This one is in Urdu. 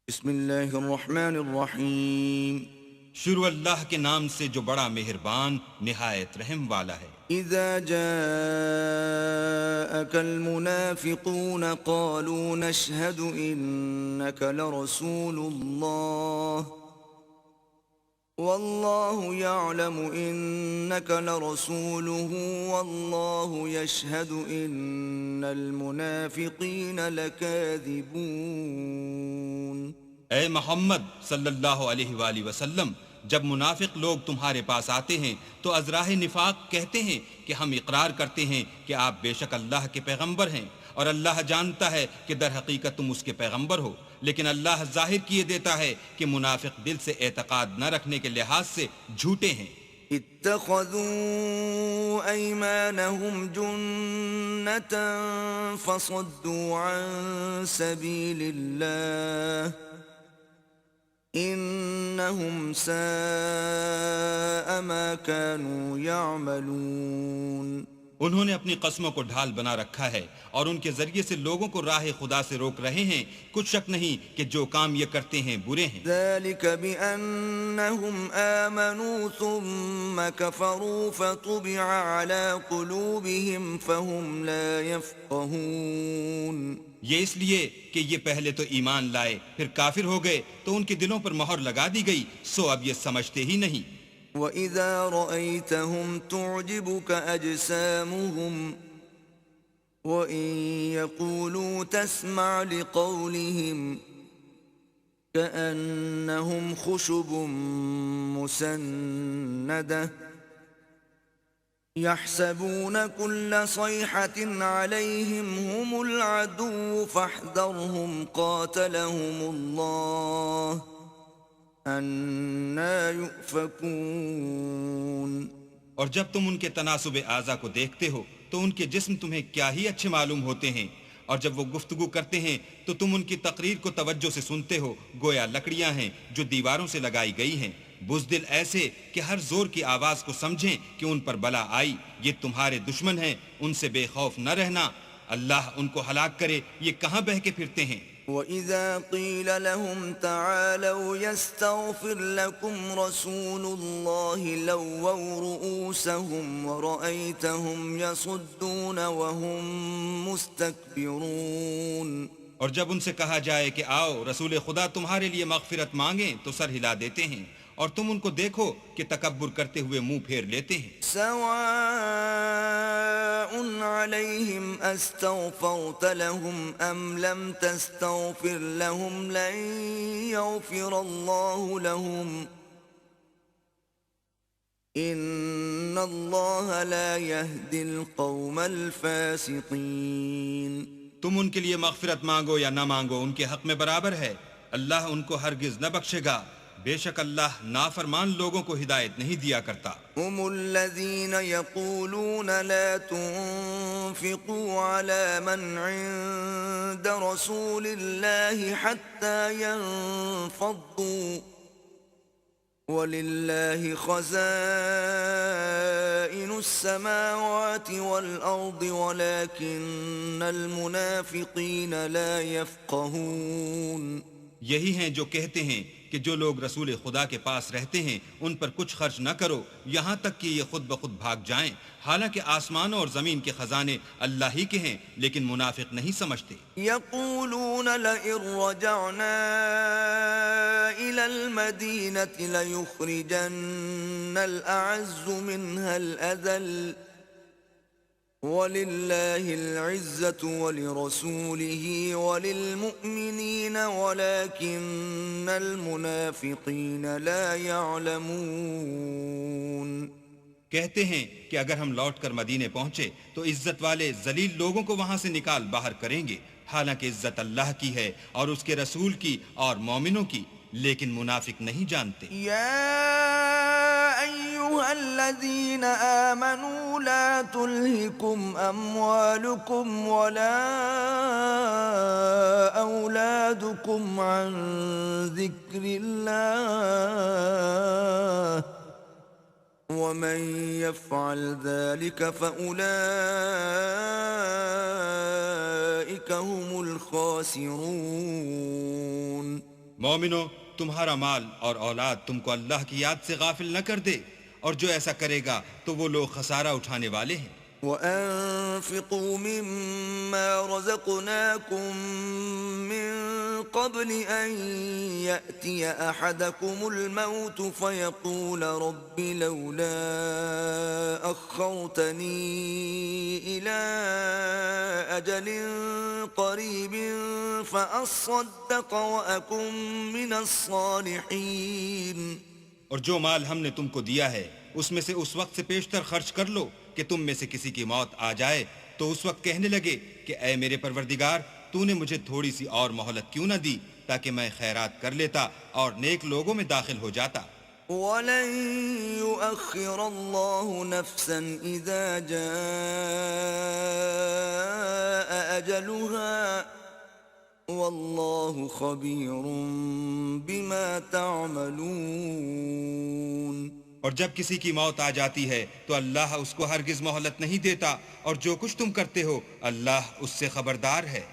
بسم اللہ الرحمن الرحیم شروع اللہ کے نام سے جو بڑا مہربان نہایت رحم والا ہے۔ اذا جاءك المنافقون قالوا نشهد انك لرسول الله والله يعلم انك لرسوله والله يشهد ان المنافقين لكاذبون۔ اے محمد صلی اللہ علیہ وآلہ وسلم، جب منافق لوگ تمہارے پاس آتے ہیں تو ازراہ نفاق کہتے ہیں کہ ہم اقرار کرتے ہیں کہ آپ بے شک اللہ کے پیغمبر ہیں، اور اللہ جانتا ہے کہ در حقیقت تم اس کے پیغمبر ہو، لیکن اللہ ظاہر کیے دیتا ہے کہ منافق دل سے اعتقاد نہ رکھنے کے لحاظ سے جھوٹے ہیں۔ اتخذوا ايمانهم جنة فصدوا عن سبيل الله انهم ساء ما كانوا يعملون۔ انہوں نے اپنی قسموں کو ڈھال بنا رکھا ہے اور ان کے ذریعے سے لوگوں کو راہ خدا سے روک رہے ہیں، کچھ شک نہیں کہ جو کام یہ کرتے ہیں برے ہیں۔ ذلك بأنهم آمنوا ثم كفروا فطبع على قلوبهم فهم لا يفقهون۔ یہ اس لیے کہ یہ پہلے تو ایمان لائے پھر کافر ہو گئے تو ان کے دلوں پر مہر لگا دی گئی، سو اب یہ سمجھتے ہی نہیں۔ وَإِذَا رَأَيْتَهُمْ تُعْجِبُكَ أَجْسَامُهُمْ وَإِن يَقُولُوا تَسْمَعْ لِقَوْلِهِمْ كَأَنَّهُمْ خُشُبٌ مُّسَنَّدَةٌ يَحْسَبُونَ كُلَّ صَيْحَةٍ عَلَيْهِمْ هُمُ الْعَدُوُّ فَاحْذَرْهُمْ قَاتَلَهُمُ اللَّهُ اَنَّا يُؤْفَكُونَ۔ اور جب تم ان کے تناسب اعضا کو دیکھتے ہو تو ان کے جسم تمہیں کیا ہی اچھے معلوم ہوتے ہیں، اور جب وہ گفتگو کرتے ہیں تو تم ان کی تقریر کو توجہ سے سنتے ہو، گویا لکڑیاں ہیں جو دیواروں سے لگائی گئی ہیں، بزدل ایسے کہ ہر زور کی آواز کو سمجھیں کہ ان پر بلا آئی۔ یہ تمہارے دشمن ہیں، ان سے بے خوف نہ رہنا، اللہ ان کو ہلاک کرے، یہ کہاں بہہ کے پھرتے ہیں۔ وَإِذَا قِيلَ لَهُمْ تَعَالَوْا يَسْتَغْفِرْ لَكُمْ رَسُولُ اللَّهِ لَوَّوْا رُؤُوسَهُمْ وَرَأَيْتَهُمْ يَصُدُّونَ وَهُمْ مُسْتَكْبِرُونَ۔ اور جب ان سے کہا جائے کہ آؤ رسول خدا تمہارے لیے مغفرت مانگیں تو سر ہلا دیتے ہیں، اور تم ان کو دیکھو کہ تکبر کرتے ہوئے منہ پھیر لیتے ہیں۔ سواء عليهم استغفرت لهم ام لم تستغفر لهم لن يغفر الله لهم ان الله لا يهدي القوم الفاسقين۔ تم ان کے لیے مغفرت مانگو یا نہ مانگو ان کے حق میں برابر ہے، اللہ ان کو ہرگز نہ بخشے گا، بے شک اللہ نافرمان لوگوں کو ہدایت نہیں دیا کرتا۔ هم الذين يقولون لا تنفقوا على من عند رسول الله حتى ينفضوا ولله خزائن السماوات والأرض ولكن المنافقين لا يفقهون۔ یہی ہیں جو کہتے ہیں کہ جو لوگ رسول خدا کے پاس رہتے ہیں ان پر کچھ خرچ نہ کرو یہاں تک کہ یہ خود بخود بھاگ جائیں، حالانکہ آسمانوں اور زمین کے خزانے اللہ ہی کے ہیں، لیکن منافق نہیں سمجھتے۔ يقولون لئن رجعنا إلى المدينة ليخرجن الأعز منها الأذل وَلِلَّهِ الْعِزَّةُ وَلِرَسُولِهِ وَلِلْمُؤْمِنِينَ وَلَكِنَّ الْمُنَافِقِينَ لَا يَعْلَمُونَ۔ کہتے ہیں کہ اگر ہم لوٹ کر مدینے پہنچے تو عزت والے ذلیل لوگوں کو وہاں سے نکال باہر کریں گے، حالانکہ عزت اللہ کی ہے اور اس کے رسول کی اور مومنوں کی، لیکن منافق نہیں جانتے۔ يا أيها الذين آمنوا لا تلهكم أموالكم ولا أولادكم عن ذكر الله ومن يفعل ذلك فأولئك هم الخاسرون۔ مومنو، تمہارا مال اور اولاد تم کو اللہ کی یاد سے غافل نہ کر دے، اور جو ایسا کرے گا تو وہ لوگ خسارہ اٹھانے والے ہیں۔ وأنفقوا مما رزقناكم من قبل أن يأتي أحدكم الموت فيقول رب لولا أخرتني إلى أجل قريب فأصدق وأكن من الصالحين۔ اور جو مال ہم نے تم کو دیا ہے اس میں سے اس وقت سے پیشتر خرچ کر لو کہ تم میں سے کسی کی موت آ جائے تو اس وقت کہنے لگے کہ اے میرے پروردگار، تو نے مجھے تھوڑی سی اور مہلت کیوں نہ دی تاکہ میں خیرات کر لیتا اور نیک لوگوں میں داخل ہو جاتا۔ وَلَن يُؤَخِّرَ اللَّهُ نَفْسًا إِذَا جَاءَ أَجَلُهَا وَاللَّهُ خَبِيرٌ بِمَا تَعْمَلُونَ۔ اور جب کسی کی موت آ جاتی ہے تو اللہ اس کو ہرگز مہلت نہیں دیتا، اور جو کچھ تم کرتے ہو اللہ اس سے خبردار ہے۔